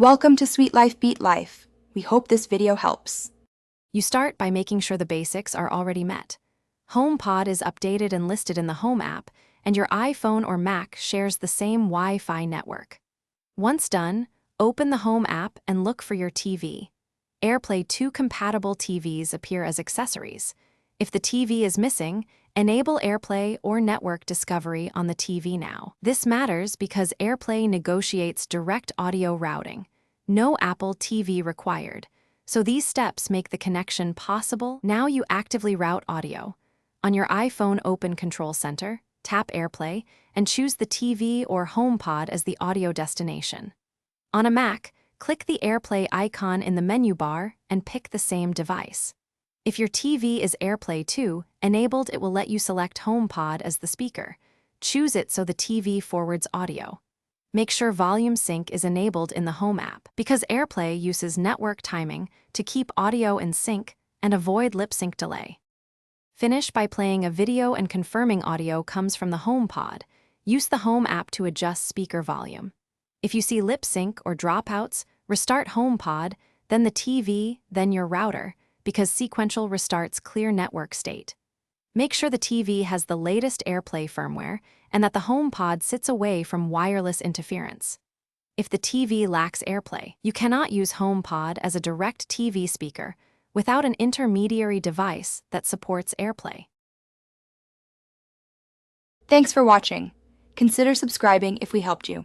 Welcome to Sweet Life Beat Life. We hope this video helps. You start by making sure the basics are already met. Homepod is updated and listed in the Home app, and your iPhone or Mac shares the same Wi-Fi network. Once done, open the Home app and look for your TV. AirPlay 2 compatible TVs appear as accessories. If the TV is missing, enable AirPlay or network discovery on the TV now. This matters because AirPlay negotiates direct audio routing. No Apple TV required. So these steps make the connection possible. Now you actively route audio. On your iPhone, open Control Center, tap AirPlay, and choose the TV or HomePod as the audio destination. On a Mac, click the AirPlay icon in the menu bar and pick the same device. If your TV is AirPlay 2 enabled, it will let you select HomePod as the speaker. Choose it so the TV forwards audio. Make sure volume sync is enabled in the Home app, because AirPlay uses network timing to keep audio in sync and avoid lip sync delay. Finish by playing a video and confirming audio comes from the HomePod. Use the Home app to adjust speaker volume. If you see lip sync or dropouts, restart HomePod, then the TV, then your router, because sequential restarts clear network state. Make sure the TV has the latest AirPlay firmware and that the HomePod sits away from wireless interference. If the TV lacks AirPlay, you cannot use HomePod as a direct TV speaker without an intermediary device that supports AirPlay. Thanks for watching. Consider subscribing if we helped you.